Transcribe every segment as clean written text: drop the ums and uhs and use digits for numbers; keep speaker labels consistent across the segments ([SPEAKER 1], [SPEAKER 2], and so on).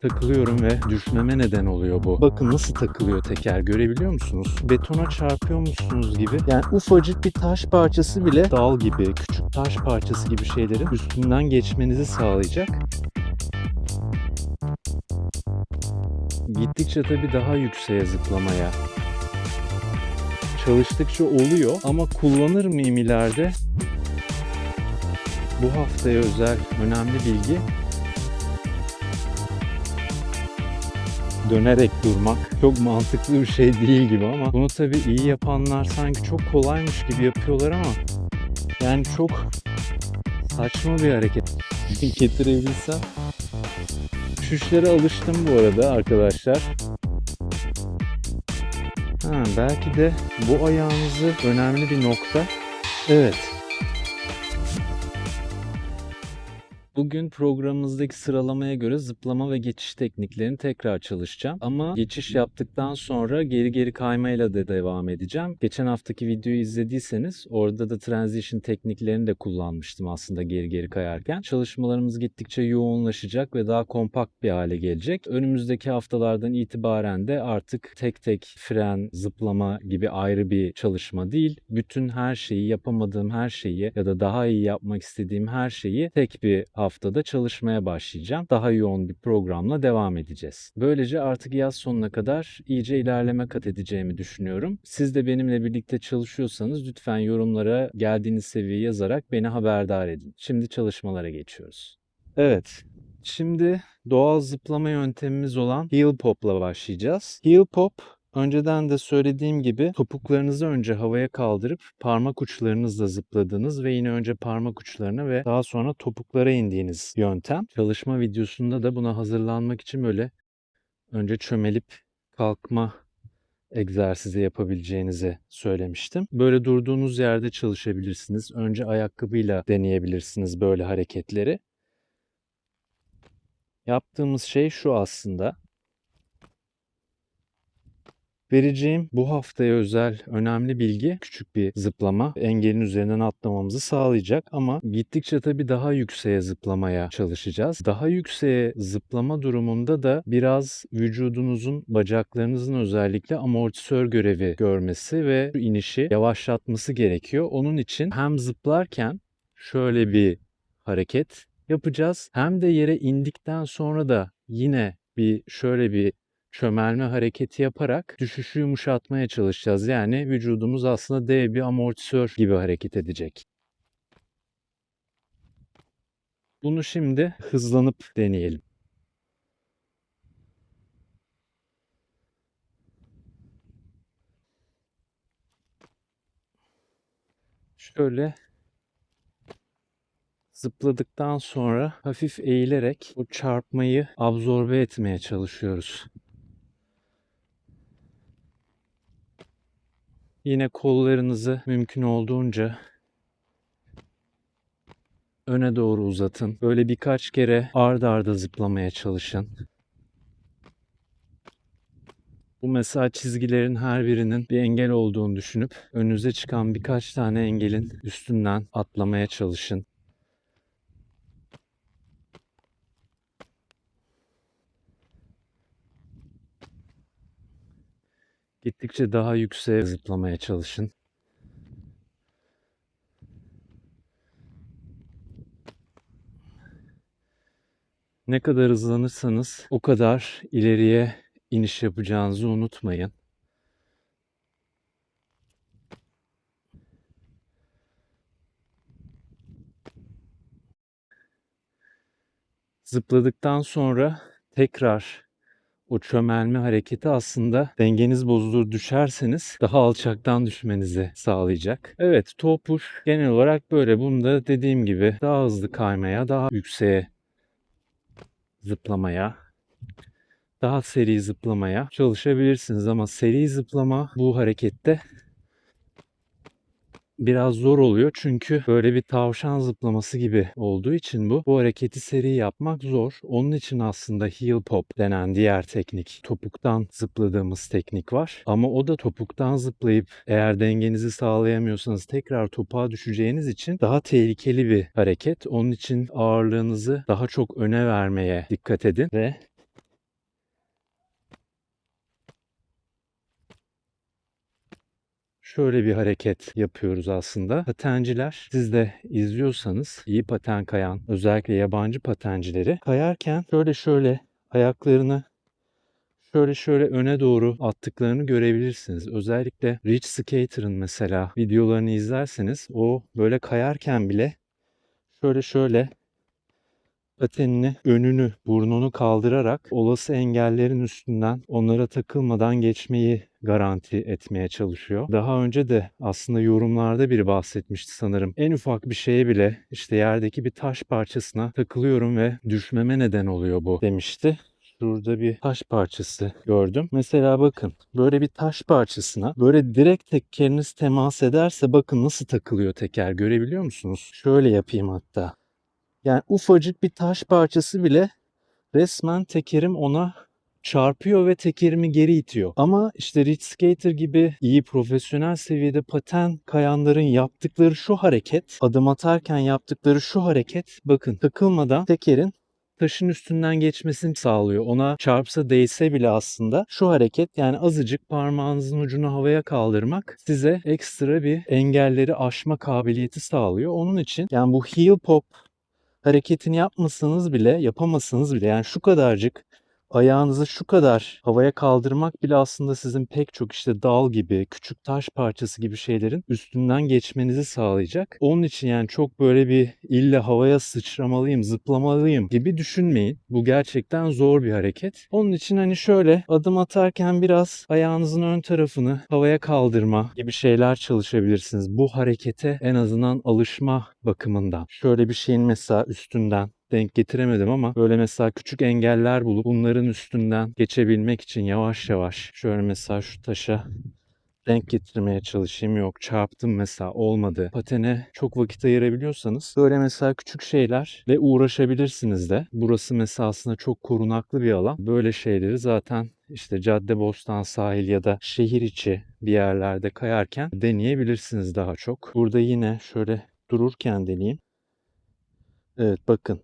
[SPEAKER 1] takılıyorum ve düşmeme neden oluyor bu. Bakın nasıl takılıyor teker, görebiliyor musunuz? Betona çarpıyormuşsunuz gibi. Yani ufacık bir taş parçası bile dal gibi, küçük taş parçası gibi şeylerin üstünden geçmenizi sağlayacak. Gittikçe tabii daha yükseğe zıplamaya çalıştıkça oluyor ama kullanır mıyım ileride? Bu haftaya özel önemli bilgi: dönerek durmak. Çok mantıklı bir şey değil gibi ama bunu tabii iyi yapanlar sanki çok kolaymış gibi yapıyorlar ama yani çok saçma bir hareket getirebilsem. Düşüşlere alıştım bu arada arkadaşlar. Belki de bu ayağınızı önemli bir nokta. Evet. Bugün programımızdaki sıralamaya göre zıplama ve geçiş tekniklerini tekrar çalışacağım. Ama geçiş yaptıktan sonra geri geri kaymayla da devam edeceğim. Geçen haftaki videoyu izlediyseniz orada da transition tekniklerini de kullanmıştım aslında geri geri kayarken. Çalışmalarımız gittikçe yoğunlaşacak ve daha kompakt bir hale gelecek. Önümüzdeki haftalardan itibaren de artık tek tek fren, zıplama gibi ayrı bir çalışma değil, bütün her şeyi, yapamadığım her şeyi ya da daha iyi yapmak istediğim her şeyi tek bir haftada çalışmaya başlayacağım. Daha yoğun bir programla devam edeceğiz. Böylece artık yaz sonuna kadar iyice ilerleme kat edeceğimi düşünüyorum. Siz de benimle birlikte çalışıyorsanız lütfen yorumlara geldiğiniz seviyeyi yazarak beni haberdar edin. Şimdi çalışmalara geçiyoruz. Evet. Şimdi doğal zıplama yöntemimiz olan heel pop'la başlayacağız. Heel pop, önceden de söylediğim gibi, topuklarınızı önce havaya kaldırıp parmak uçlarınızla zıpladığınız ve yine önce parmak uçlarına ve daha sonra topuklara indiğiniz yöntem. Çalışma videosunda da buna hazırlanmak için böyle önce çömelip kalkma egzersizi yapabileceğinizi söylemiştim. Böyle durduğunuz yerde çalışabilirsiniz. Önce ayakkabıyla deneyebilirsiniz böyle hareketleri. Yaptığımız şey şu aslında. Vereceğim bu haftaya özel önemli bilgi, küçük bir zıplama, engelin üzerinden atlamamızı sağlayacak ama gittikçe tabii daha yükseğe zıplamaya çalışacağız. Daha yükseğe zıplama durumunda da biraz vücudunuzun, bacaklarınızın özellikle amortisör görevi görmesi ve inişi yavaşlatması gerekiyor. Onun için hem zıplarken şöyle bir hareket yapacağız, hem de yere indikten sonra da yine şöyle bir çömelme hareketi yaparak düşüşü yumuşatmaya çalışacağız. Yani vücudumuz aslında dev bir amortisör gibi hareket edecek. Bunu şimdi hızlanıp deneyelim. Şöyle zıpladıktan sonra hafif eğilerek bu çarpmayı absorbe etmeye çalışıyoruz. Yine kollarınızı mümkün olduğunca öne doğru uzatın. Böyle birkaç kere ard arda zıplamaya çalışın. Bu mesela çizgilerin her birinin bir engel olduğunu düşünüp önünüze çıkan birkaç tane engelin üstünden atlamaya çalışın. Gittikçe daha yükseğe zıplamaya çalışın. Ne kadar hızlanırsanız o kadar ileriye iniş yapacağınızı unutmayın. Zıpladıktan sonra tekrar o çömelme hareketi aslında dengeniz bozulur, düşerseniz daha alçaktan düşmenizi sağlayacak. Evet, toe push genel olarak böyle. Bunda dediğim gibi daha hızlı kaymaya, daha yükseğe zıplamaya, daha seri zıplamaya çalışabilirsiniz ama seri zıplama bu harekette biraz zor oluyor çünkü böyle bir tavşan zıplaması gibi olduğu için bu hareketi seri yapmak zor. Onun için aslında heel pop denen diğer teknik, topuktan zıpladığımız teknik var. Ama o da topuktan zıplayıp eğer dengenizi sağlayamıyorsanız tekrar topuğa düşeceğiniz için daha tehlikeli bir hareket. Onun için ağırlığınızı daha çok öne vermeye dikkat edin ve şöyle bir hareket yapıyoruz aslında. Patenciler, siz de izliyorsanız iyi paten kayan, özellikle yabancı patencileri kayarken şöyle ayaklarını şöyle öne doğru attıklarını görebilirsiniz. Özellikle Rich Skater'ın mesela videolarını izlerseniz o böyle kayarken bile şöyle patenini, önünü, burnunu kaldırarak olası engellerin üstünden onlara takılmadan geçmeyi garanti etmeye çalışıyor. Daha önce de aslında yorumlarda biri bahsetmişti sanırım. En ufak bir şeye bile işte yerdeki bir taş parçasına takılıyorum ve düşmeme neden oluyor bu demişti. Şurada bir taş parçası gördüm. Mesela bakın böyle bir taş parçasına böyle direkt tekeriniz temas ederse bakın nasıl takılıyor teker, görebiliyor musunuz? Şöyle yapayım hatta. Yani ufacık bir taş parçası bile resmen tekerim ona çarpıyor ve tekerimi geri itiyor. Ama işte Rich Skater gibi iyi profesyonel seviyede paten kayanların yaptıkları şu hareket, adım atarken yaptıkları şu hareket, bakın takılmadan tekerin taşın üstünden geçmesini sağlıyor. Ona çarpsa değse bile aslında şu hareket, yani azıcık parmağınızın ucunu havaya kaldırmak size ekstra bir engelleri aşma kabiliyeti sağlıyor. Onun için yani bu heel pop hareketini yapamasanız bile yani şu kadarcık ayağınızı şu kadar havaya kaldırmak bile aslında sizin pek çok işte dal gibi, küçük taş parçası gibi şeylerin üstünden geçmenizi sağlayacak. Onun için yani çok böyle bir illa havaya sıçramalıyım, zıplamalıyım gibi düşünmeyin. Bu gerçekten zor bir hareket. Onun için hani şöyle adım atarken biraz ayağınızın ön tarafını havaya kaldırma gibi şeyler çalışabilirsiniz. Bu harekete en azından alışma bakımından. Şöyle bir şeyin mesela üstünden denk getiremedim ama böyle mesela küçük engeller bulup bunların üstünden geçebilmek için yavaş yavaş şöyle mesela şu taşa denk getirmeye çalışayım. Yok, çarptım mesela, olmadı. Patene çok vakit ayırabiliyorsanız böyle mesela küçük şeylerle uğraşabilirsiniz de. Burası mesela aslında çok korunaklı bir alan. Böyle şeyleri zaten işte Caddebostan sahil ya da şehir içi bir yerlerde kayarken deneyebilirsiniz daha çok. Burada yine şöyle dururken deneyeyim. Evet, bakın.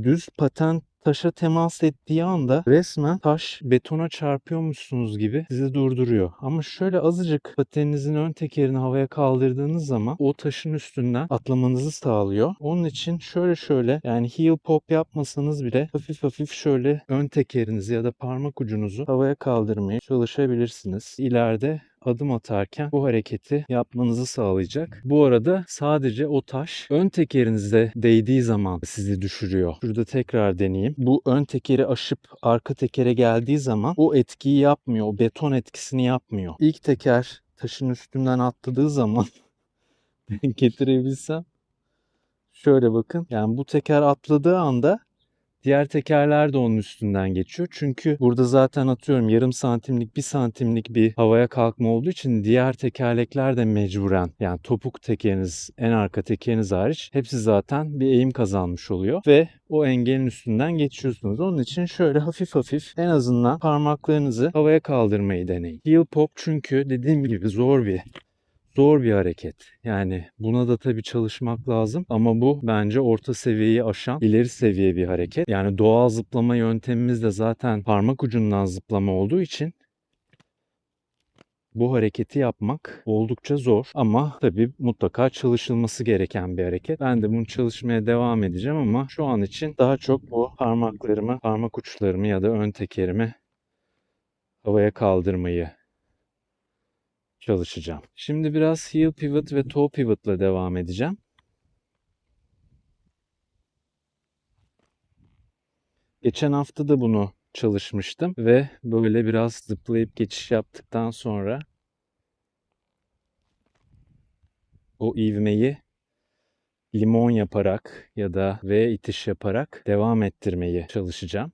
[SPEAKER 1] Düz paten taşa temas ettiği anda resmen taş betona çarpıyormuşsunuz gibi sizi durduruyor. Ama şöyle azıcık pateninizin ön tekerini havaya kaldırdığınız zaman o taşın üstünden atlamanızı sağlıyor. Onun için şöyle yani heel pop yapmasanız bile hafif hafif şöyle ön tekerinizi ya da parmak ucunuzu havaya kaldırmaya çalışabilirsiniz. İleride adım atarken bu hareketi yapmanızı sağlayacak. Bu arada sadece o taş ön tekerinize değdiği zaman sizi düşürüyor. Şurada tekrar deneyeyim. Bu ön tekeri aşıp arka tekere geldiği zaman o etkiyi yapmıyor. O beton etkisini yapmıyor. İlk teker taşın üstünden atladığı zaman getirebilsem şöyle bakın. Yani bu teker atladığı anda diğer tekerler de onun üstünden geçiyor. Çünkü burada zaten atıyorum yarım santimlik, bir santimlik bir havaya kalkma olduğu için diğer tekerlekler de mecburen, yani topuk tekeriniz, en arka tekeriniz hariç hepsi zaten bir eğim kazanmış oluyor ve o engelin üstünden geçiyorsunuz. Onun için şöyle hafif hafif en azından parmaklarınızı havaya kaldırmayı deneyin. Heel pop çünkü dediğim gibi zor bir hareket. Yani buna da tabii çalışmak lazım ama bu bence orta seviyeyi aşan ileri seviye bir hareket. Yani doğal zıplama yöntemimiz de zaten parmak ucundan zıplama olduğu için bu hareketi yapmak oldukça zor ama tabii mutlaka çalışılması gereken bir hareket. Ben de bunu çalışmaya devam edeceğim ama şu an için daha çok bu parmaklarımı, parmak uçlarımı ya da ön tekerimi havaya kaldırmayı çalışacağım. Şimdi biraz heel pivot ve toe pivot'la devam edeceğim. Geçen hafta da bunu çalışmıştım ve böyle biraz zıplayıp geçiş yaptıktan sonra o ivmeyi limon yaparak ya da V itiş yaparak devam ettirmeyi çalışacağım.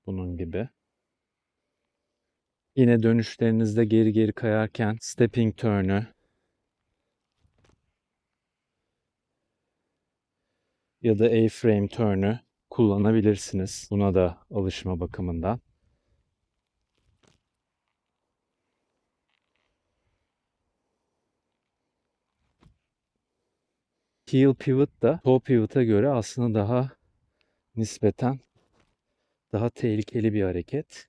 [SPEAKER 1] Bunun gibi. Yine dönüşlerinizde geri geri kayarken stepping turn'ü ya da A-frame turn'ü kullanabilirsiniz. Buna da alışma bakımından. Heel pivot da toe pivot'a göre aslında daha nispeten daha tehlikeli bir hareket.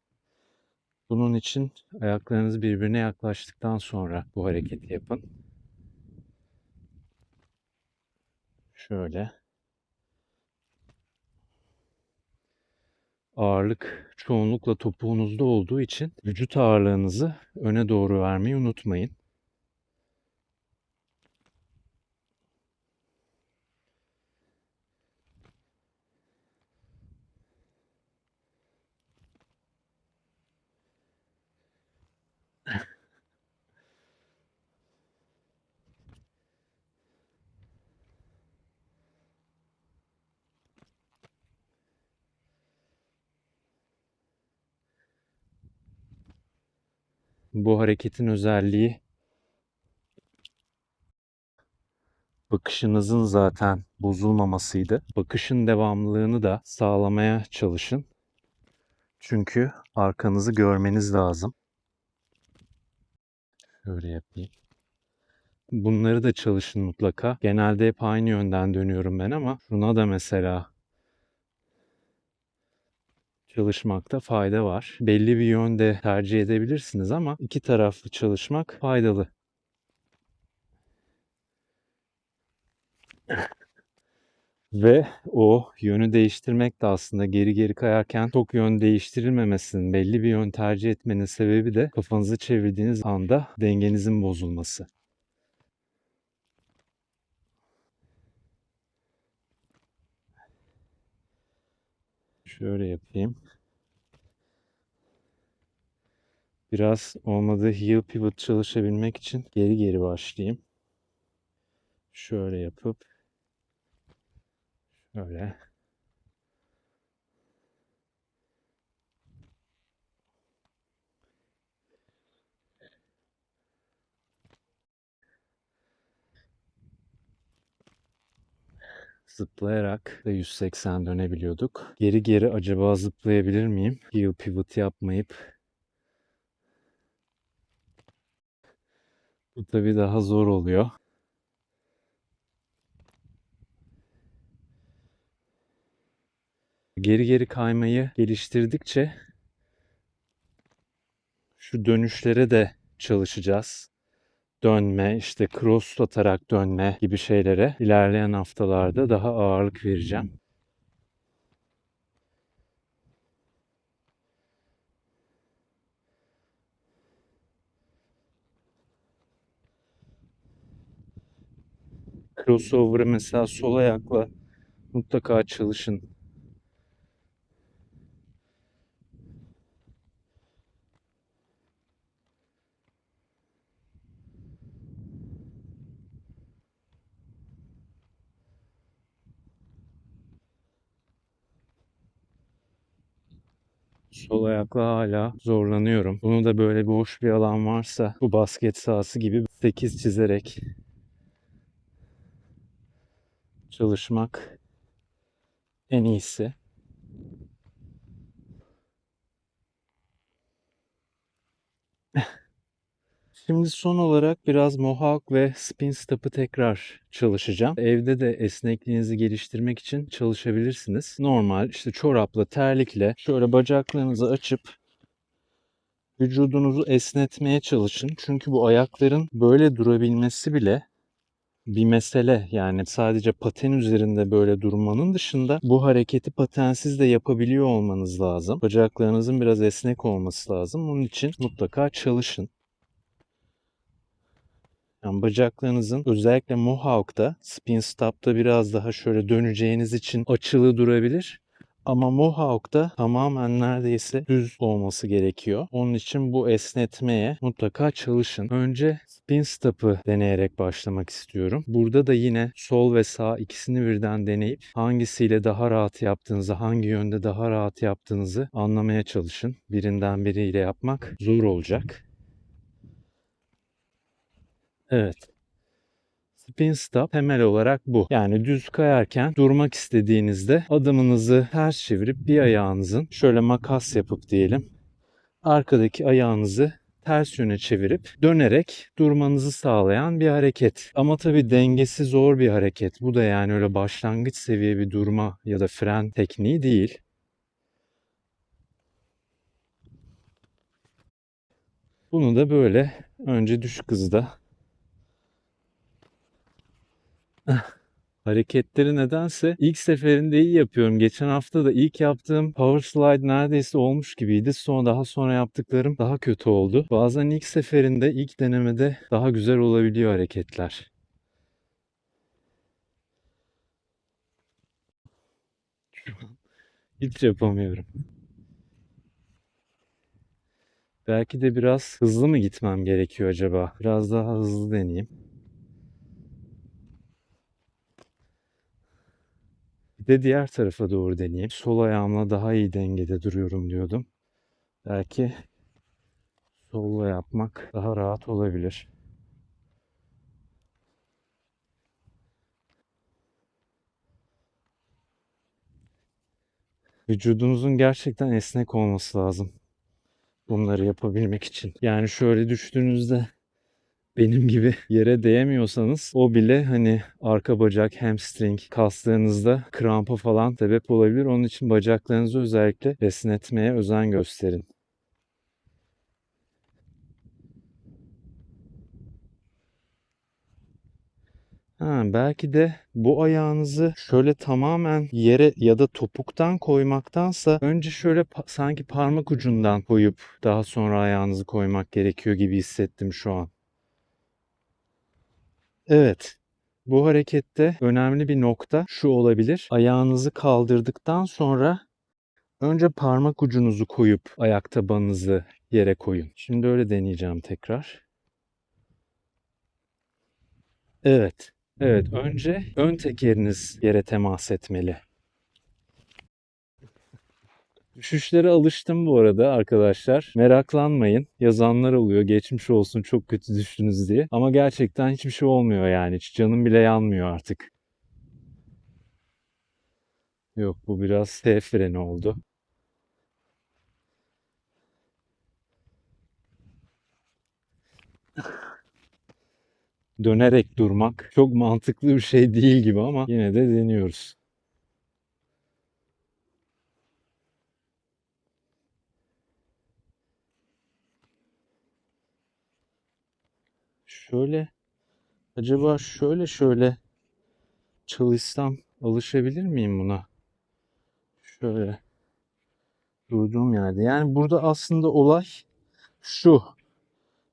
[SPEAKER 1] Bunun için ayaklarınız birbirine yaklaştıktan sonra bu hareketi yapın. Şöyle. Ağırlık çoğunlukla topuğunuzda olduğu için vücut ağırlığınızı öne doğru vermeyi unutmayın. Bu hareketin özelliği bakışınızın zaten bozulmamasıydı. Bakışın devamlılığını da sağlamaya çalışın. Çünkü arkanızı görmeniz lazım. Şöyle yapayım. Bunları da çalışın mutlaka. Genelde hep aynı yönden dönüyorum ben ama şuna da mesela çalışmakta fayda var. Belli bir yönde tercih edebilirsiniz ama iki taraflı çalışmak faydalı. Ve o yönü değiştirmek de aslında geri geri kayarken çok yön değiştirilmemesinin, belli bir yön tercih etmenin sebebi de kafanızı çevirdiğiniz anda dengenizin bozulması. Şöyle yapayım. Biraz olmadı heel pivot çalışabilmek için geri geri başlayayım. Şöyle yapıp şöyle. Zıplayarak da 180 dönebiliyorduk. Geri geri acaba zıplayabilir miyim? Heel pivot yapmayıp. Bu tabii daha zor oluyor. Geri geri kaymayı geliştirdikçe şu dönüşlere de çalışacağız. Dönme, işte cross atarak dönme gibi şeylere ilerleyen haftalarda daha ağırlık vereceğim. Crossover'ı mesela sol ayakla mutlaka çalışın. Sol ayakla hala zorlanıyorum. Bunu da böyle boş bir alan varsa bu basket sahası gibi 8 çizerek çalışmak en iyisi. Şimdi son olarak biraz Mohawk ve Spin Step'ı tekrar çalışacağım. Evde de esnekliğinizi geliştirmek için çalışabilirsiniz. Normal işte çorapla, terlikle şöyle bacaklarınızı açıp vücudunuzu esnetmeye çalışın. Çünkü bu ayakların böyle durabilmesi bile bir mesele. Yani sadece paten üzerinde böyle durmanın dışında bu hareketi patensiz de yapabiliyor olmanız lazım. Bacaklarınızın biraz esnek olması lazım. Onun için mutlaka çalışın. Yani bacaklarınızın özellikle Mohawk'ta, Spin Stop'ta biraz daha şöyle döneceğiniz için açılı durabilir. Ama Mohawk'ta tamamen neredeyse düz olması gerekiyor. Onun için bu esnetmeye mutlaka çalışın. Önce Spin Stop'ı deneyerek başlamak istiyorum. Burada da yine sol ve sağ ikisini birden deneyip hangisiyle daha rahat yaptığınızı, hangi yönde daha rahat yaptığınızı anlamaya çalışın. Birinden biriyle yapmak zor olacak. Evet. Spin stop temel olarak bu. Yani düz kayarken durmak istediğinizde adımınızı ters çevirip bir ayağınızın şöyle makas yapıp diyelim arkadaki ayağınızı ters yöne çevirip dönerek durmanızı sağlayan bir hareket. Ama tabii dengesi zor bir hareket. Bu da yani öyle başlangıç seviye bir durma ya da fren tekniği değil. Bunu da böyle önce düşük hızda. Hareketleri nedense ilk seferinde iyi yapıyorum. Geçen hafta da ilk yaptığım power slide neredeyse olmuş gibiydi. Daha sonra yaptıklarım daha kötü oldu. Bazen ilk seferinde, ilk denemede daha güzel olabiliyor hareketler. Şu an hiç yapamıyorum. Belki de biraz hızlı mı gitmem gerekiyor acaba? Biraz daha hızlı deneyeyim. Bir de diğer tarafa doğru deneyeyim. Sol ayağımla daha iyi dengede duruyorum diyordum. Belki solla yapmak daha rahat olabilir. Vücudunuzun gerçekten esnek olması lazım bunları yapabilmek için. Yani şöyle düştüğünüzde benim gibi yere değemiyorsanız o bile hani arka bacak, hamstring kaslarınızda krampa falan sebep olabilir. Onun için bacaklarınızı özellikle esnetmeye özen gösterin. Belki de bu ayağınızı şöyle tamamen yere ya da topuktan koymaktansa önce şöyle sanki parmak ucundan koyup daha sonra ayağınızı koymak gerekiyor gibi hissettim şu an. Evet. Bu harekette önemli bir nokta şu olabilir. Ayağınızı kaldırdıktan sonra önce parmak ucunuzu koyup ayak tabanınızı yere koyun. Şimdi öyle deneyeceğim tekrar. Evet. Evet, önce ön tekeriniz yere temas etmeli. Düşüşlere alıştım bu arada arkadaşlar. Meraklanmayın. Yazanlar oluyor. Geçmiş olsun çok kötü düştünüz diye. Ama gerçekten hiçbir şey olmuyor yani. Hiç canım bile yanmıyor artık. Yok, bu biraz T freni oldu. Dönerek durmak çok mantıklı bir şey değil gibi ama yine de deniyoruz. Şöyle, acaba şöyle çalışsam alışabilir miyim buna? Şöyle durduğum yerde. Yani burada aslında olay şu.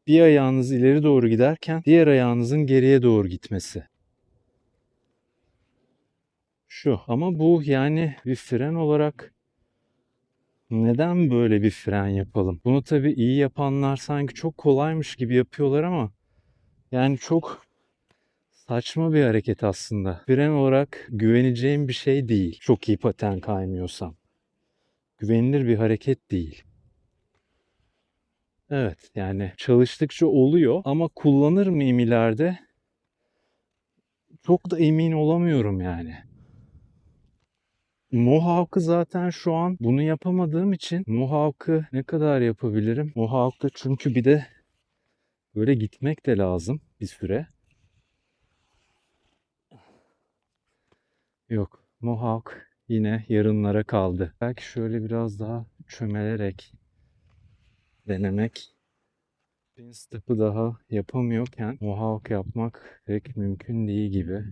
[SPEAKER 1] Bir ayağınız ileri doğru giderken diğer ayağınızın geriye doğru gitmesi. Şu. Ama bu yani bir fren olarak neden böyle bir fren yapalım? Bunu tabii iyi yapanlar sanki çok kolaymış gibi yapıyorlar ama yani çok saçma bir hareket aslında. Fren olarak güveneceğim bir şey değil. Çok iyi paten kaymıyorsam. Güvenilir bir hareket değil. Evet, yani çalıştıkça oluyor ama kullanır mıyım ileride? Çok da emin olamıyorum yani. Mohawk'ı zaten şu an bunu yapamadığım için Mohawk'ı ne kadar yapabilirim? Mohawk'ta çünkü bir de böyle gitmek de lazım bir süre. Yok, Mohawk yine yarınlara kaldı. Belki şöyle biraz daha çömelerek denemek. Pin step'ı daha yapamıyorken Mohawk yapmak pek mümkün değil gibi.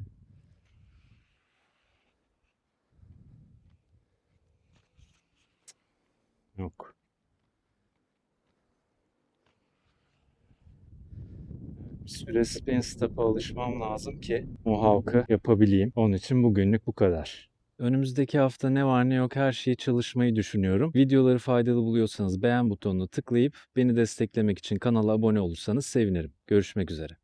[SPEAKER 1] Yok. Bir süre spin step'a alışmam lazım ki Mohawk'ı yapabileyim. Onun için bugünlük bu kadar. Önümüzdeki hafta ne var ne yok her şeyi çalışmayı düşünüyorum. Videoları faydalı buluyorsanız beğen butonuna tıklayıp beni desteklemek için kanala abone olursanız sevinirim. Görüşmek üzere.